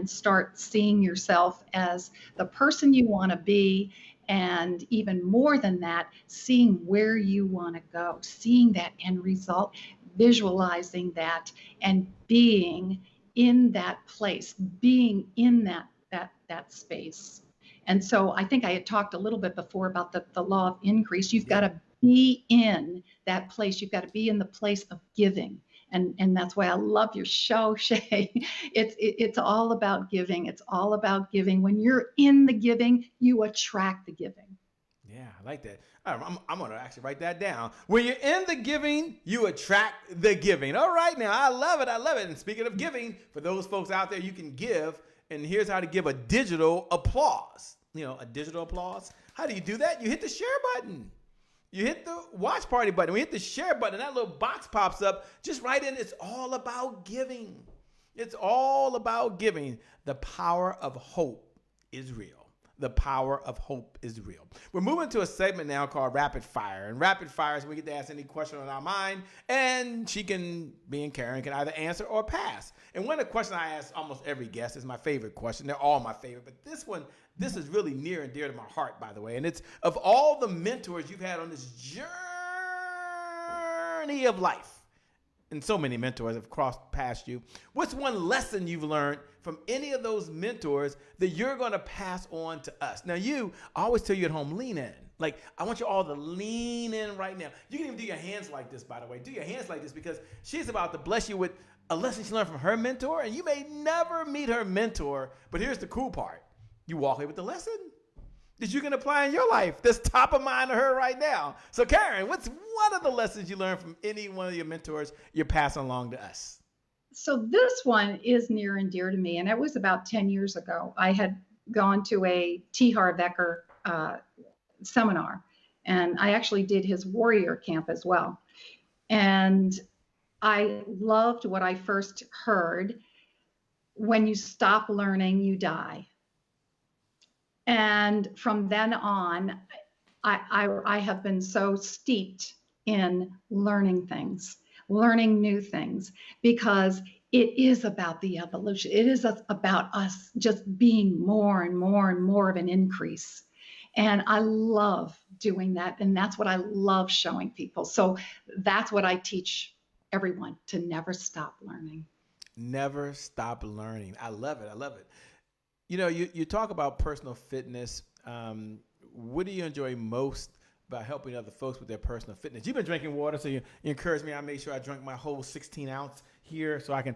start seeing yourself as the person you want to be. And even more than that, seeing where you want to go, seeing that end result, visualizing that, and being in that place, being in that space. And so I think I had talked a little bit before about the law of increase. You've got to be in that place. You've got to be in the place of giving. And that's why I love your show, Shay. It's all about giving. It's all about giving. When you're in the giving, you attract the giving. Yeah, I like that. I'm going to actually write that down. When you're in the giving, you attract the giving. All right, now, I love it. I love it. And speaking of giving, for those folks out there, you can give. And here's how to give a digital applause. A digital applause. How do you do that? You hit the share button. You hit the watch party button. We hit the share button, and that little box pops up. Just write in, it's all about giving. It's all about giving. The power of hope is real. The power of hope is real. We're moving to a segment now called Rapid Fire. And Rapid Fire is we get to ask any question on our mind, and Caryn can either answer or pass. And one of the questions I ask almost every guest is my favorite question. They're all my favorite, but this is really near and dear to my heart, by the way. And it's, of all the mentors you've had on this journey of life, and so many mentors have crossed past you, what's one lesson you've learned from any of those mentors that you're going to pass on to us? Now, I always tell you at home, lean in. Like, I want you all to lean in right now. You can even do your hands like this, by the way. Do your hands like this, because she's about to bless you with a lesson she learned from her mentor, and you may never meet her mentor, but here's the cool part. You walk away with the lesson that you can apply in your life that's top of mind to her right now. So, Caryn, what's one of the lessons you learned from any one of your mentors you're passing along to us? So this one is near and dear to me, and it was about 10 years ago. I had gone to a T. Harv Eker seminar, and I actually did his warrior camp as well. And I loved what I first heard: when you stop learning, you die. And from then on, I have been so steeped in learning things, learning new things, because it is about the evolution. It is about us just being more and more and more of an increase. And I love doing that. And that's what I love showing people. So that's what I teach everyone, to never stop learning. Never stop learning. I love it. I love it. You talk about personal fitness. What do you enjoy most about helping other folks with their personal fitness? You've been drinking water, so you encouraged me. I made sure I drank my whole 16 ounce here so I can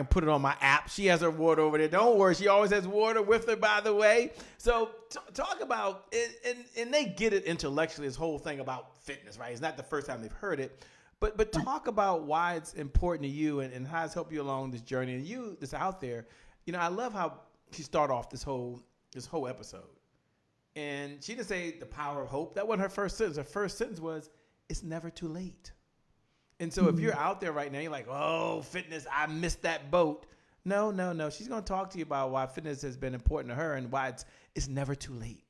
put it on my app. She has her water over there. Don't worry. She always has water with her, by the way. So talk about it, and they get it intellectually, this whole thing about fitness, right? It's not the first time they've heard it. But talk about why it's important to you and how it's helped you along this journey. And you that's out there, I love how she started off this whole episode. And she didn't say the power of hope. That wasn't her first sentence. Her first sentence was, it's never too late. And so if you're out there right now, you're like, oh, fitness, I missed that boat. No. She's going to talk to you about why fitness has been important to her and why it's never too late.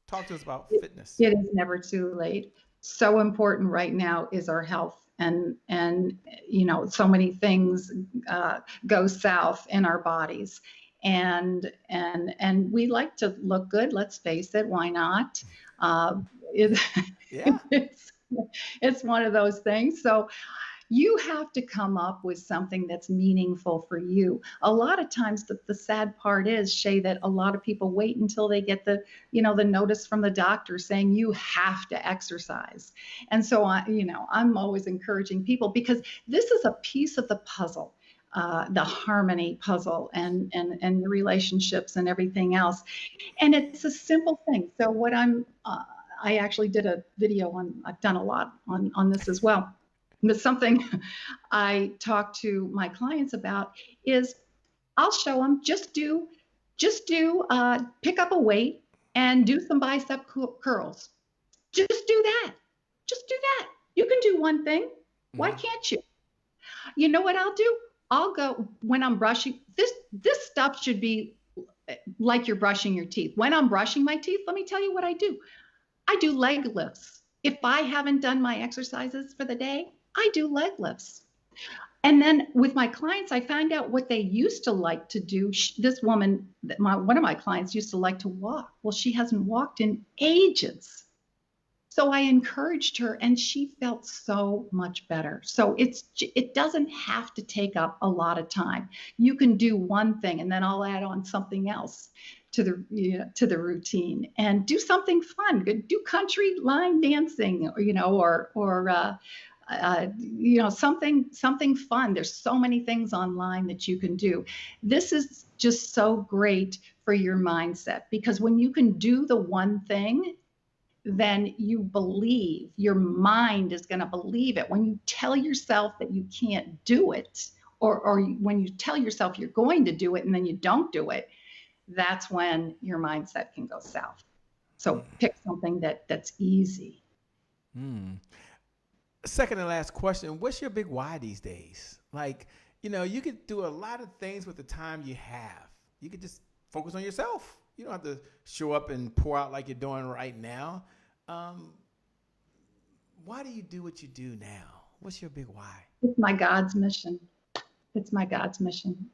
Talk to us about fitness. It is never too late. So important right now is our health, and so many things go south in our bodies, and we like to look good. Let's face it. Why not? It, Yeah. it's one of those things. So you have to come up with something that's meaningful for you. A lot of times the sad part is, Shay, that a lot of people wait until they get the notice from the doctor saying you have to exercise. And so I'm always encouraging people, because this is a piece of the puzzle, the harmony puzzle and the relationships and everything else. And it's a simple thing. So what I actually did a video I've done a lot on this as well. But something I talk to my clients about is I'll show them just do pick up a weight and do some bicep curls. Just do that. You can do one thing. Why can't you? You know what I'll do? I'll go when I'm brushing. This stuff should be like you're brushing your teeth. When I'm brushing my teeth, let me tell you what I do. I do leg lifts. If I haven't done my exercises for the day, I do leg lifts. And then with my clients, I find out what they used to like to do. This woman, one of my clients, used to like to walk. Well, she hasn't walked in ages. So I encouraged her, and she felt so much better. So it doesn't have to take up a lot of time. You can do one thing, and then I'll add on something else to the routine, and do something fun. Do country line dancing, or something fun. There's so many things online that you can do. This is just so great for your mindset, because when you can do the one thing, then you believe, your mind is going to believe it. When you tell yourself that you can't do it, or when you tell yourself you're going to do it and then you don't do it, that's when your mindset can go south. So pick something that's easy. Second and last question. What's your big why these days? Like, you could do a lot of things with the time you have. You could just focus on yourself. You don't have to show up and pour out like you're doing right now. Why do you do what you do now? What's your big why? It's my God's mission.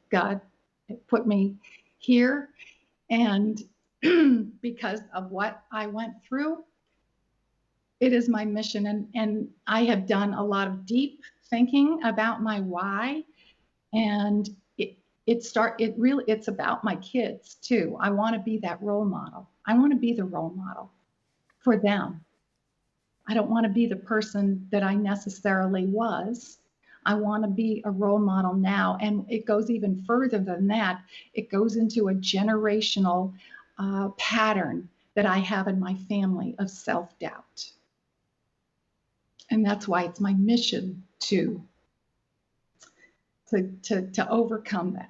God put me here, and because of what I went through, it is my mission. And I have done a lot of deep thinking about my why, and it's about my kids too. I want to be that role model. I want to be the role model for them. I don't want to be the person that I necessarily was. I want to be a role model now. And it goes even further than that. It goes into a generational pattern that I have in my family of self-doubt. And that's why it's my mission to overcome that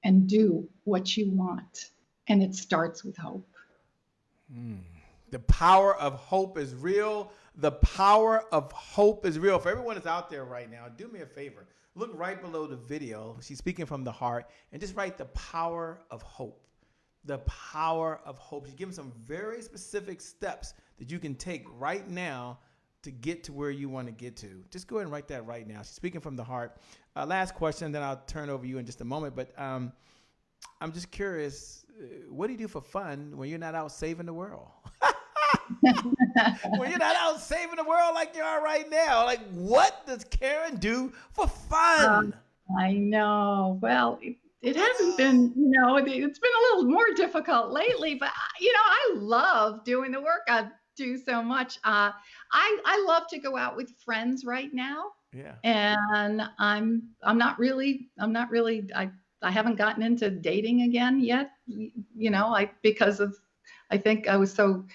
and do what you want. And it starts with hope. The power of hope is real. The power of hope is real. For everyone that's out there right now, do me a favor. Look right below the video. She's speaking from the heart. And just write the power of hope. The power of hope. She's giving some very specific steps that you can take right now to get to where you want to get to. Just go ahead and write that right now. She's speaking from the heart. Last question, then I'll turn over you in just a moment. But I'm just curious, what do you do for fun when you're not out saving the world? When you're not out saving the world like you are right now, like what does Caryn do for fun? I know. Well, it hasn't been, it's been a little more difficult lately, but I love doing the work I do so much. I love to go out with friends right now. Yeah. And I haven't gotten into dating again yet, because of, I think I was so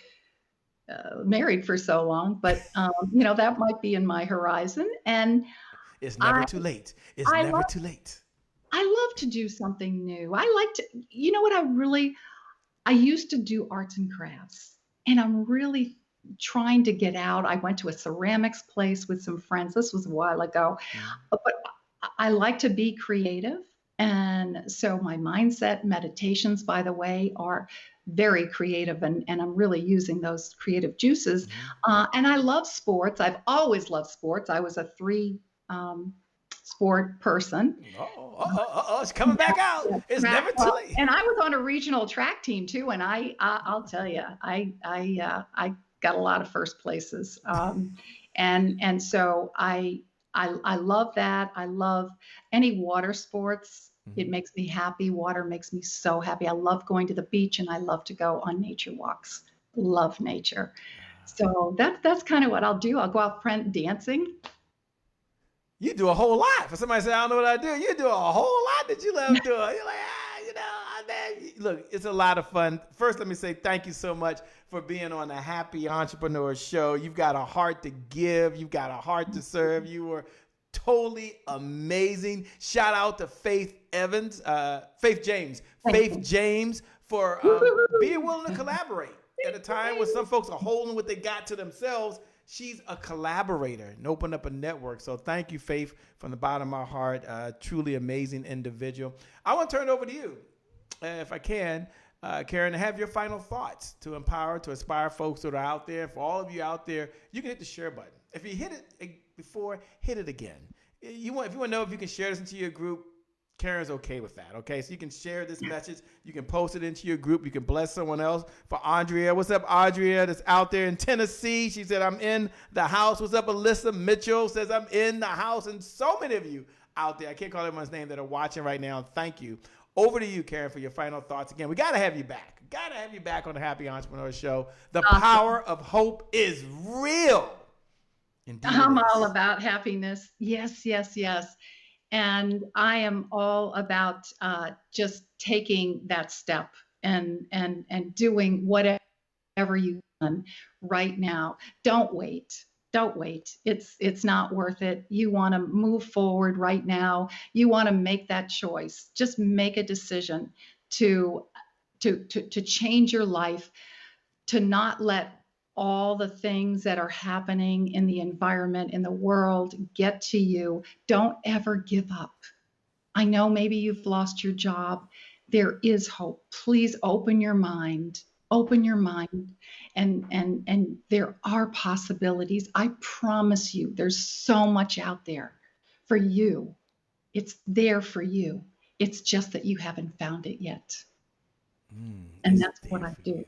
married for so long, but that might be in my horizon. And it's never too late. It's never too late. I love to do something new. I like to, I used to do arts and crafts, and I'm really trying to get out. I went to a ceramics place with some friends. This was a while ago, but I like to be creative, And so my mindset meditations, by the way, are very creative, and I'm really using those creative juices. And I love sports. I've always loved sports. I was a sport person. It's coming back out. It's never too late. And I was on a regional track team too. And I'll tell you, I got a lot of first places. And so I love that. I love any water sports. It makes me happy. Water makes me so happy. I love going to the beach, and I love to go on nature walks. Love nature. So that's kind of what I'll do. I'll go out dancing. You do a whole lot. For somebody to say, I don't know what I do, you do a whole lot that you love doing. You're like, look, it's a lot of fun. First, let me say thank you so much for being on the Happy Entrepreneur Show. You've got a heart to give. You've got a heart to serve. You were totally amazing. Shout out to Faith James for being willing to collaborate at a time when some folks are holding what they got to themselves. She's a collaborator and opened up a network. So thank you, Faith, from the bottom of my heart. Truly amazing individual. I want to turn it over to you, if I can, Caryn, to have your final thoughts to empower, to inspire folks that are out there. For all of you out there, you can hit the share button. If you hit it before, hit it again. If you want to know if you can share this into your group, Caryn's okay with that, okay? So you can share this message. You can post it into your group. You can bless someone else. For Andrea, what's up, Andrea, that's out there in Tennessee? She said, I'm in the house. What's up, Alyssa Mitchell says, I'm in the house. And so many of you out there, I can't call everyone's name, that are watching right now. Thank you. Over to you, Caryn, for your final thoughts. Again, we got to have you back. Got to have you back on the Happy Entrepreneur Show. The power of hope is real. Indeed, I'm all about happiness. Yes, yes, yes. And I am all about just taking that step and doing whatever you can right now. Don't wait. Don't wait. It's not worth it. You want to move forward right now. You want to make that choice. Just make a decision to change your life, to not let all the things that are happening in the environment, in the world, get to you. Don't ever give up. I know maybe you've lost your job. There is hope. Please open your mind. Open your mind. And there are possibilities. I promise you, there's so much out there for you. It's there for you. It's just that you haven't found it yet. And that's what I do.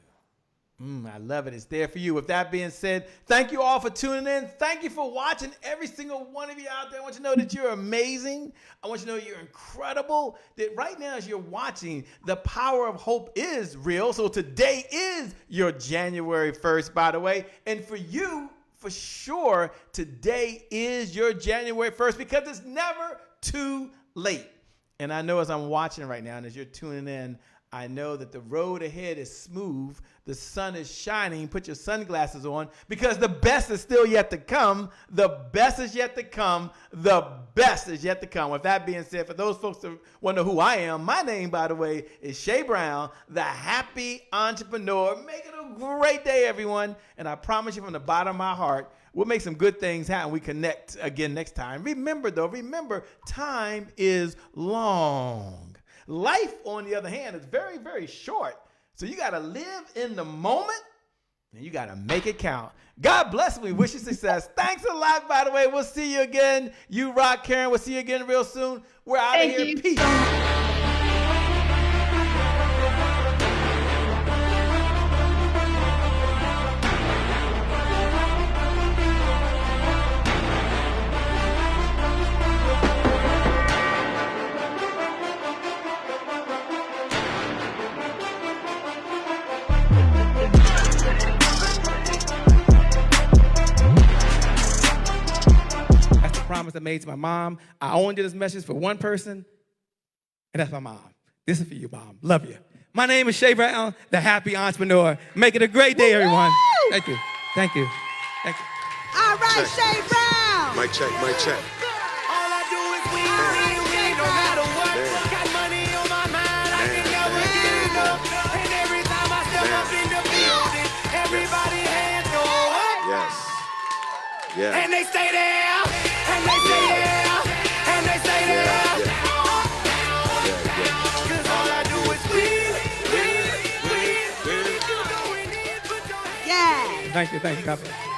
I love it. It's there for you. With that being said, thank you all for tuning in. Thank you for watching. Every single one of you out there, I want you to know that you're amazing. I want you to know you're incredible. That right now, as you're watching, the power of hope is real. So today is your January 1st, by the way. And for you, for sure, today is your January 1st, because it's never too late. And I know as I'm watching right now and as you're tuning in, I know that the road ahead is smooth. The sun is shining. Put your sunglasses on, because the best is still yet to come. The best is yet to come. The best is yet to come. With that being said, for those folks that want to know who I am, my name, by the way, is Shay Brown, the Happy Entrepreneur. Make it a great day, everyone. And I promise you from the bottom of my heart, we'll make some good things happen. We connect again next time. Remember, time is long. Life, on the other hand, is very, very short. So you got to live in the moment, and you got to make it count. God bless. We wish you success. Thanks a lot, by the way. We'll see you again. You rock, Caryn. We'll see you again real soon. We're out of here. Peace. Promise I made to my mom. I only did this message for one person, and that's my mom. This is for you, Mom. Love you. My name is Shay Brown, the Happy Entrepreneur. Make it a great day, everyone. Thank you. Thank you. Thank you. All right, Shay Brown. Mic check, mic check. All I do is win, no matter what. Got money on my mind, I can never get enough. And every time I step up in the building, everybody hands go up. Yes. Yeah. And they stay there, and they stay there, and they stay there. Thank you. God bless.